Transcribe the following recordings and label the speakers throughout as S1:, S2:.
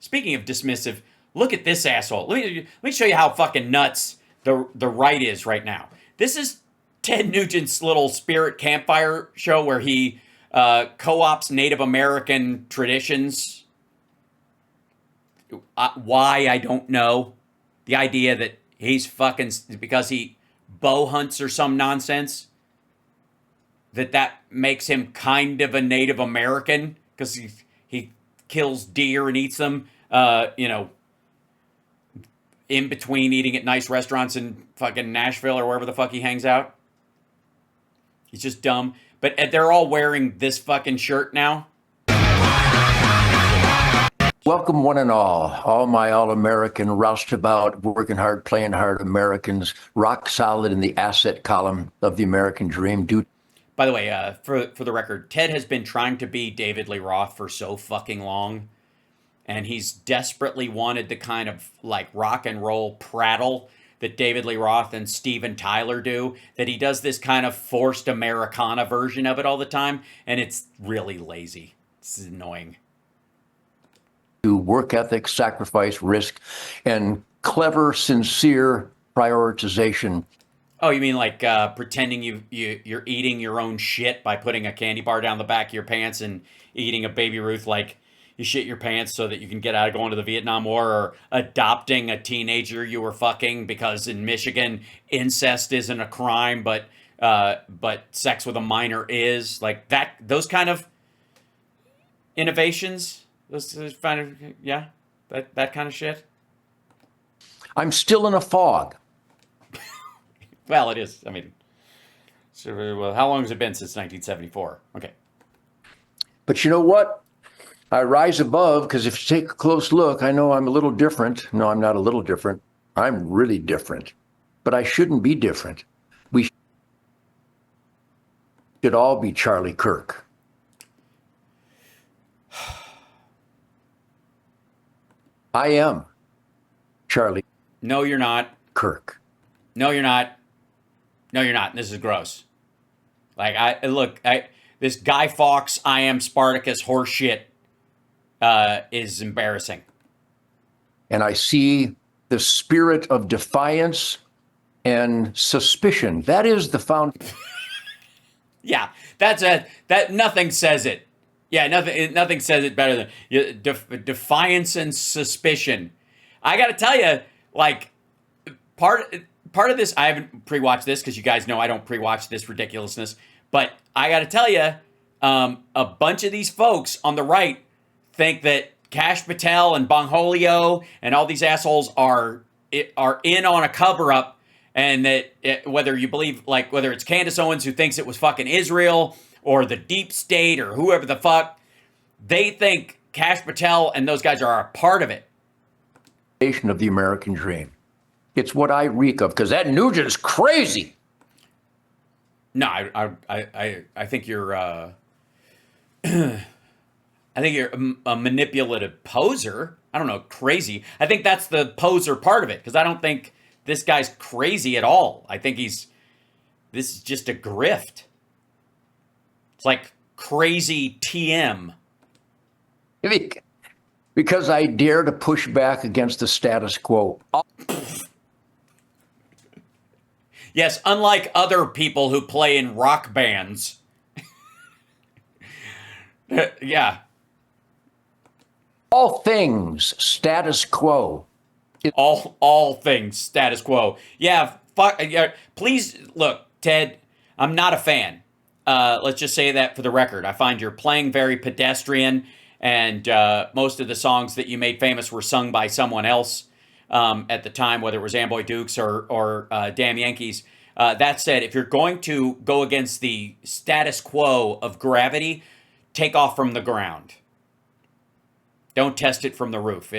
S1: Speaking of dismissive, look at this asshole. Let me show you how fucking nuts the right is right now. This is Ted Nugent's little spirit campfire show where he co-ops Native American traditions. Why, I don't know. The idea that he's fucking, because he bow hunts or some nonsense, that makes him kind of a Native American because he kills deer and eats them, in between eating at nice restaurants in fucking Nashville or wherever the fuck he hangs out. He's just dumb. But they're all wearing this fucking shirt now.
S2: Welcome, one and all my all-American, roustabout, working hard, playing hard Americans, rock solid in the asset column of the American dream.
S1: By the way, for the record, Ted has been trying to be David Lee Roth for so fucking long, and he's desperately wanted the kind of like rock and roll prattle that David Lee Roth and Steven Tyler do, that he does this kind of forced Americana version of it all the time, and it's really lazy. It's annoying.
S2: To work ethic, sacrifice, risk, and clever, sincere prioritization.
S1: Oh, you mean like pretending you're eating your own shit by putting a candy bar down the back of your pants and eating a Baby Ruth like you shit your pants so that you can get out of going to the Vietnam War, or adopting a teenager you were fucking because in Michigan incest isn't a crime, but sex with a minor is, like that. Those kind of innovations. Those kind of, yeah, that kind of shit.
S2: I'm still in a fog.
S1: Well, it is. I mean, so, well, how long has it been since 1974? Okay.
S2: But you know what? I rise above, because if you take a close look, I know I'm a little different. No, I'm not a little different. I'm really different. But I shouldn't be different. We should all be Charlie Kirk. I am Charlie.
S1: No, you're not.
S2: Kirk.
S1: No, you're not. No, you're not. This is gross. Like, this Guy Fawkes, I am Spartacus horse shit is embarrassing.
S2: And I see the spirit of defiance and suspicion. That is the
S1: Yeah, that nothing says it. Yeah, nothing says it better than defiance and suspicion. I got to tell you, like, part of this, I haven't pre-watched this because you guys know I don't pre-watch this ridiculousness. But I got to tell you, a bunch of these folks on the right think that Kash Patel and Bongholio and all these assholes are in on a cover-up, and that whether you believe, like, whether it's Candace Owens who thinks it was fucking Israel or the deep state or whoever the fuck, they think Kash Patel and those guys are a part of it.
S2: Of the American dream. It's what I reek of, because that Nugent is crazy.
S1: No, I think you're I think you're a manipulative poser. I don't know, crazy. I think that's the poser part of it, because I don't think this guy's crazy at all. I think this is just a grift. It's like crazy TM.
S2: Because I dare to push back against the status quo.
S1: Yes, unlike other people who play in rock bands. Yeah.
S2: All things status quo.
S1: All things status quo. Yeah, fuck. Yeah, please look, Ted. I'm not a fan. Let's just say that for the record. I find your playing very pedestrian, and most of the songs that you made famous were sung by someone else at the time, whether it was Amboy Dukes or Damn Yankees. That said, if you're going to go against the status quo of gravity, take off from the ground. Don't test it from the roof.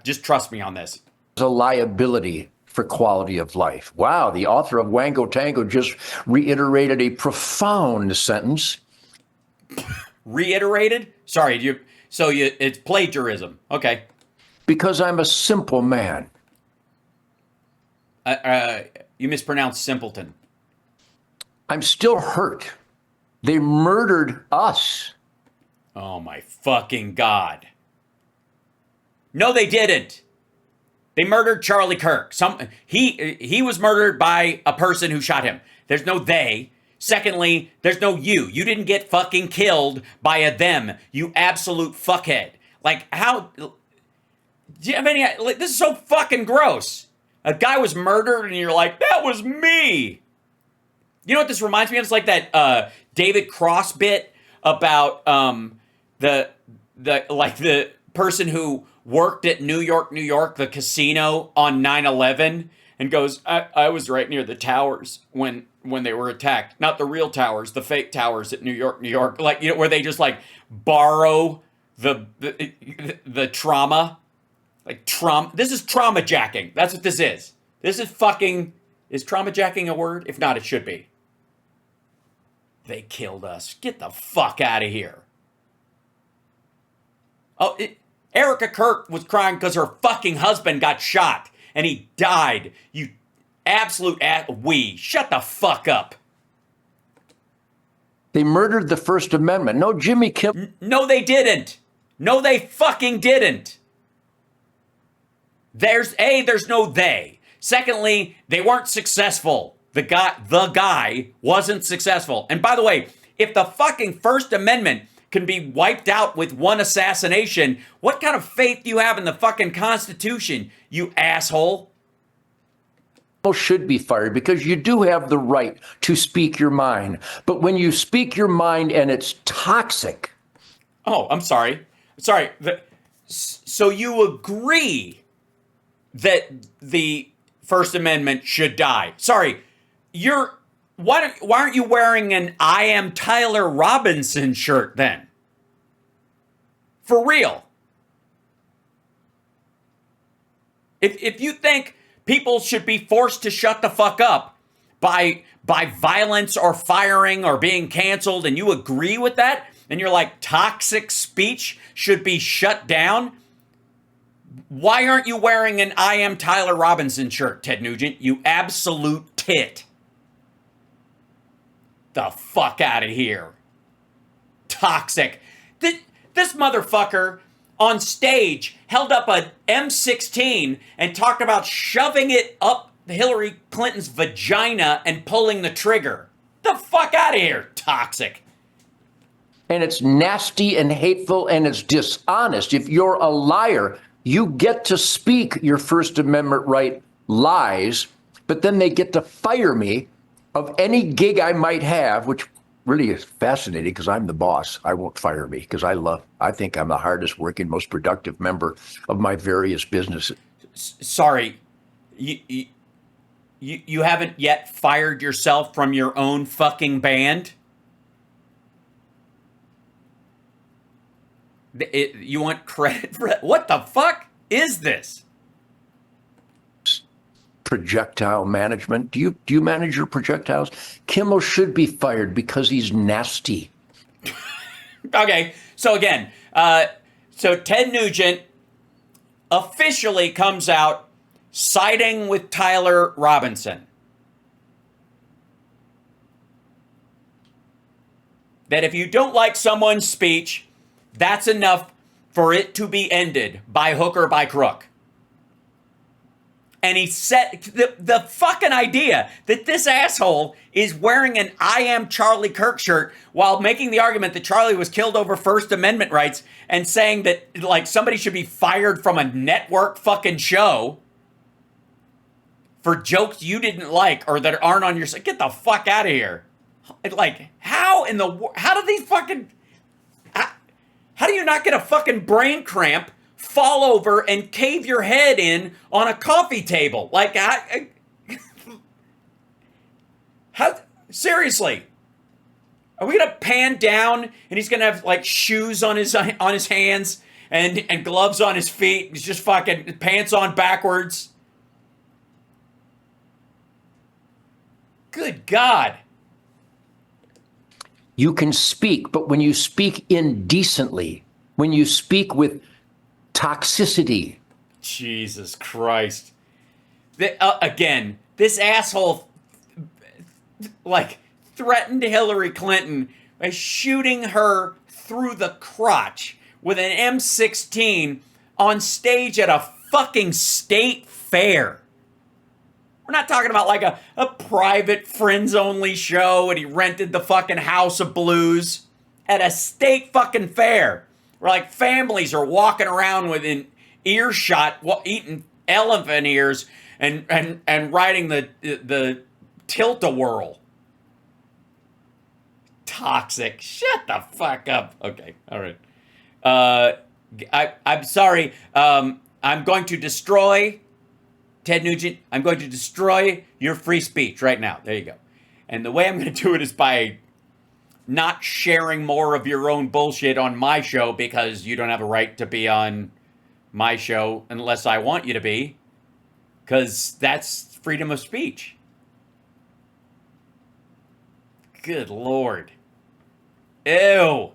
S1: Just trust me on this.
S2: A liability for quality of life. Wow, the author of Wango Tango just reiterated a profound sentence.
S1: Reiterated? Sorry, it's plagiarism. Okay.
S2: Because I'm a simple man.
S1: You mispronounced simpleton.
S2: I'm still hurt. They murdered us.
S1: Oh my fucking God. No, they didn't. They murdered Charlie Kirk. He was murdered by a person who shot him. There's no they. Secondly, there's no you. You didn't get fucking killed by a them, you absolute fuckhead. Like, how... Do you have any... Like, this is so fucking gross. A guy was murdered and you're like, that was me. You know what this reminds me of? It's like that David Cross bit about the person who worked at New York, the casino on 9/11, and goes, I was right near the towers when they were attacked. Not the real towers, the fake towers at New York. Like, you know, where they just like borrow the trauma. Like trauma. This is trauma jacking. That's what this is. This is fucking... Is trauma jacking a word? If not, it should be. They killed us. Get the fuck out of here. Oh, Erica Kirk was crying because her fucking husband got shot and he died. You absolute shut the fuck up.
S2: They murdered the First Amendment. No, Jimmy Kimmel.
S1: No, they didn't. No, they fucking didn't. There's no they. Secondly, they weren't successful. The guy wasn't successful. And by the way, if the fucking First Amendment can be wiped out with one assassination, what kind of faith do you have in the fucking Constitution, you asshole?
S2: Should be fired because you do have the right to speak your mind. But when you speak your mind and it's toxic.
S1: Oh, I'm sorry. So you agree that the First Amendment should die? Sorry, why aren't you wearing an I Am Tyler Robinson shirt then? For real. If you think people should be forced to shut the fuck up by violence or firing or being canceled, and you agree with that, and you're like, toxic speech should be shut down, why aren't you wearing an I Am Tyler Robinson shirt, Ted Nugent? You absolute tit. The fuck out of here. Toxic. This motherfucker on stage held up an M16 and talked about shoving it up Hillary Clinton's vagina and pulling the trigger. The fuck out of here, toxic.
S2: And it's nasty and hateful and it's dishonest. If you're a liar, you get to speak your First Amendment right lies, but then they get to fire me of any gig I might have, which really is fascinating because I'm the boss. I won't fire me because I think I'm the hardest working, most productive member of my various businesses.
S1: Sorry, you haven't yet fired yourself from your own fucking band? You want credit for it? What the fuck is this?
S2: Projectile management. Do you manage your projectiles? Kimmel should be fired because he's nasty.
S1: Okay, so again, so Ted Nugent officially comes out siding with Tyler Robinson. That if you don't like someone's speech, that's enough for it to be ended by hook or by crook. And he said the fucking idea that this asshole is wearing an I Am Charlie Kirk shirt while making the argument that Charlie was killed over First Amendment rights and saying that like somebody should be fired from a network fucking show for jokes you didn't like or that aren't on your side. Get the fuck out of here. Like, how do these fucking... How do you not get a fucking brain cramp, fall over, and cave your head in on a coffee table? Like, how seriously? Are we gonna pan down and he's gonna have like shoes on his hands and gloves on his feet? He's just fucking pants on backwards. Good God.
S2: You can speak, but when you speak indecently, when you speak with toxicity.
S1: Jesus Christ. Again, this asshole like threatened Hillary Clinton by shooting her through the crotch with an M16 on stage at a fucking state fair. We're not talking about like a private friends only show and he rented the fucking House of Blues at a state fucking fair where like families are walking around within earshot eating elephant ears and riding the tilt-a-whirl. Toxic. Shut the fuck up. Okay, all right. I'm sorry. I'm going to destroy Ted Nugent. I'm going to destroy your free speech right now. There you go. And the way I'm going to do it is by not sharing more of your own bullshit on my show because you don't have a right to be on my show unless I want you to be. Because that's freedom of speech. Good Lord. Ew.